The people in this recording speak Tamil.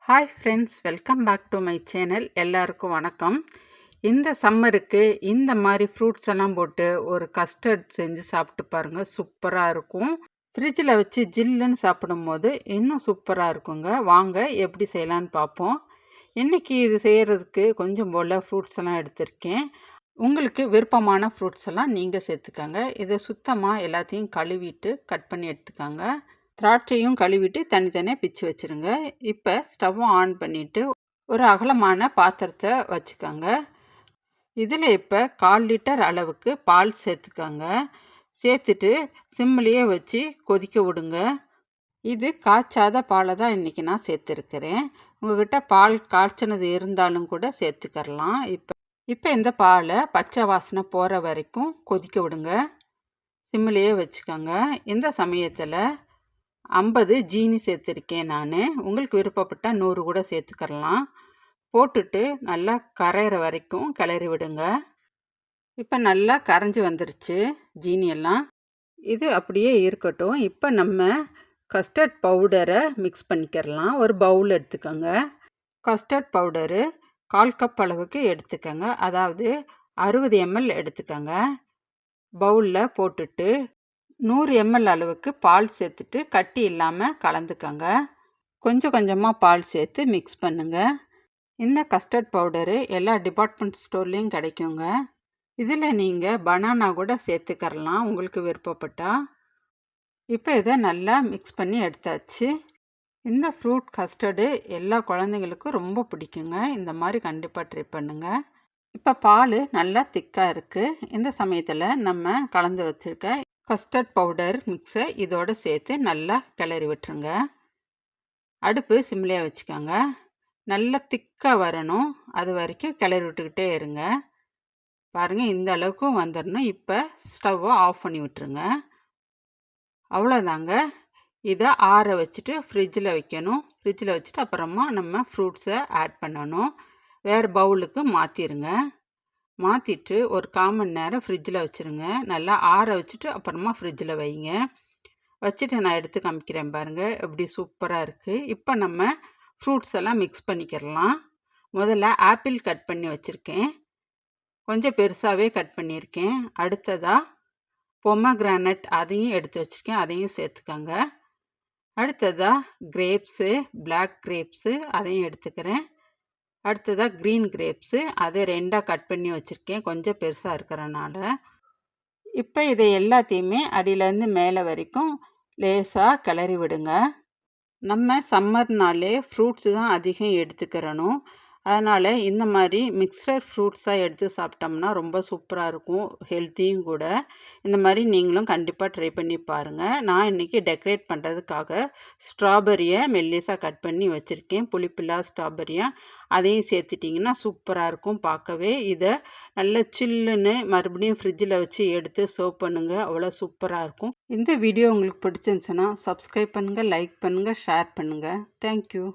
Hi friends, welcome back to my channel. எல்லாருக்கும் வணக்கம். இந்த சம்மருக்கு இந்த மாதிரி ஃப்ரூட்ஸ் எல்லாம் போட்டு ஒரு கஸ்டர்ட் செஞ்சு சாப்பிட்டு பாருங்கள். சூப்பராக இருக்கும். ஃப்ரிட்ஜில் வச்சு ஜில்லுன்னு சாப்பிடும்போது இன்னும் சூப்பராக இருக்குங்க. வாங்க எப்படி செய்யலான்னு பார்ப்போம். இன்றைக்கி இது செய்கிறதுக்கு கொஞ்சம் போல் ஃப்ரூட்ஸ் எல்லாம் எடுத்திருக்கேன். உங்களுக்கு விருப்பமான ஃப்ரூட்ஸ் எல்லாம் நீங்கள் சேர்த்துக்கங்க. இதை சுத்தமாக எல்லாத்தையும் கழுவிட்டு கட் பண்ணி எடுத்துக்கோங்க. திராட்சையும் கழுவிட்டு தனித்தனியாக பிச்சு வச்சுருங்க. இப்போ ஸ்டவ்வை ஆன் பண்ணிவிட்டு ஒரு அகலமான பாத்திரத்தை வச்சுக்கோங்க. இதில் இப்போ 1/4 லிட்டர் அளவுக்கு பால் சேர்த்துக்கோங்க. சேர்த்துட்டு சிம்மிலேயே வச்சு கொதிக்க விடுங்க. இது காய்ச்சாத பாலை தான் இன்றைக்கி நான் சேர்த்துருக்கிறேன். உங்கள்கிட்ட பால் காய்ச்சினது இருந்தாலும் கூட சேர்த்துக்கரலாம். இப்போ இந்த பாலை பச்சை வாசனை போகிற வரைக்கும் கொதிக்க விடுங்க. சிம்மிலேயே வச்சுக்கோங்க. இந்த சமயத்தில் 50 ஜீனி சேர்த்துருக்கேன் நான். உங்களுக்கு விருப்பப்பட்டால் 100 கூட சேர்த்துக்கரலாம். போட்டுட்டு நல்லா கரையிற வரைக்கும் கிளறி விடுங்க. இப்போ நல்லா கரைஞ்சி வந்துருச்சு ஜீனியெல்லாம். இது அப்படியே இருக்கட்டும். இப்போ நம்ம கஸ்டர்ட் பவுடரை மிக்ஸ் பண்ணிக்கிறலாம். ஒரு பவுல் எடுத்துக்கோங்க. கஸ்டர்ட் பவுடரு 1/4 கப் அளவுக்கு எடுத்துக்கோங்க. அதாவது 60 ml எடுத்துக்கோங்க. பவுலில் போட்டுட்டு 100 ml அளவுக்கு பால் சேர்த்துட்டு கட்டி இல்லாமல் கலந்துக்கங்க. கொஞ்சம் கொஞ்சமாக பால் சேர்த்து மிக்ஸ் பண்ணுங்கள். இந்த கஸ்டர்ட் பவுடரு எல்லா டிபார்ட்மெண்ட் ஸ்டோர்லேயும் கிடைக்குங்க. இதில் நீங்கள் பனானா கூட சேர்த்துக்கரலாம் உங்களுக்கு விருப்பப்பட்டால். இப்போ இதை நல்லா மிக்ஸ் பண்ணி எடுத்தாச்சு. இந்த ஃப்ரூட் கஸ்டர்டு எல்லா குழந்தைங்களுக்கும் ரொம்ப பிடிக்குங்க. இந்த மாதிரி கண்டிப்பாக ட்ரை பண்ணுங்கள். இப்போ பால் நல்லா திக்காக இருக்குது. இந்த சமயத்தில் நம்ம கலந்து வச்சுருக்க கஸ்டர்ட் பவுடர் மிக்ஸை இதோடு சேர்த்து நல்லா கிளறி விட்டுருங்க. அடுப்பு சிம்லேயே வச்சுக்கோங்க. நல்லா திக்காக வரணும். அது வரைக்கும் கிளறி விட்டுக்கிட்டே இருங்க. பாருங்கள், இந்த அளவுக்கு வந்துடணும். இப்போ ஸ்டவ்வை ஆஃப் பண்ணி விட்டுருங்க. அவ்வளோதாங்க. இதை ஆற வச்சுட்டு ஃப்ரிட்ஜில் வைக்கணும். ஃப்ரிட்ஜில் வச்சுட்டு அப்புறமா நம்ம ஃப்ரூட்ஸை ஆட் பண்ணணும். வேறு பவுலுக்கு மாற்றிடுங்க. மாற்றிட்டு ஒரு 1/4 மணி நேரம் ஃப்ரிட்ஜில் வச்சுருங்க. நல்லா ஆற வச்சுட்டு அப்புறமா ஃப்ரிட்ஜில் வைங்க. வச்சுட்டு நான் எடுத்து காமிக்கிறேன் பாருங்கள், எப்படி சூப்பராக இருக்குது. இப்போ நம்ம ஃப்ரூட்ஸ் எல்லாம் மிக்ஸ் பண்ணிக்கிறலாம். முதல்ல ஆப்பிள் கட் பண்ணி வச்சுருக்கேன். கொஞ்சம் பெருசாகவே கட் பண்ணியிருக்கேன். அடுத்ததாக பொமக்ரானட் அதையும் எடுத்து வச்சுருக்கேன். அதையும் சேர்த்துக்கோங்க. அடுத்ததாக கிரேப்ஸு, பிளாக் கிரேப்ஸு அதையும் எடுத்துக்கிறேன். அடுத்ததாக க்ரீன் கிரேப்ஸு, அதை 2ஆக கட் பண்ணி வச்சுருக்கேன் கொஞ்சம் பெருசாக இருக்கிறனால. இப்போ இதை எல்லாத்தையுமே அடியிலேருந்து மேலே வரைக்கும் லேசாக கிளறி விடுங்க. நம்ம சம்மர்னாலே ஃப்ரூட்ஸு தான் அதிகம் எடுத்துக்கிறணும். அதனால் இந்த மாதிரி மிக்சர் ஃப்ரூட்ஸாக எடுத்து சாப்பிட்டோம்னா ரொம்ப சூப்பராக இருக்கும். ஹெல்த்தியும் கூட. இந்த மாதிரி நீங்களும் கண்டிப்பாக ட்ரை பண்ணி பாருங்கள். நான் இன்றைக்கி டெக்கரேட் பண்ணுறதுக்காக ஸ்ட்ராபெரியை மெல்லிஸாக கட் பண்ணி வச்சுருக்கேன். புளிப்பில்லா ஸ்ட்ராபெரியாக அதையும் சேர்த்துட்டிங்கன்னா சூப்பராக இருக்கும் பார்க்கவே. இதை நல்ல சில்லுன்னு மறுபடியும் ஃப்ரிட்ஜில் வச்சு எடுத்து சர்வ் பண்ணுங்கள். அவ்வளோ சூப்பராக இருக்கும். இந்த வீடியோ உங்களுக்கு பிடிச்சிருந்துச்சுன்னா சப்ஸ்கிரைப் பண்ணுங்கள், லைக் பண்ணுங்கள், ஷேர் பண்ணுங்கள். தேங்க்யூ.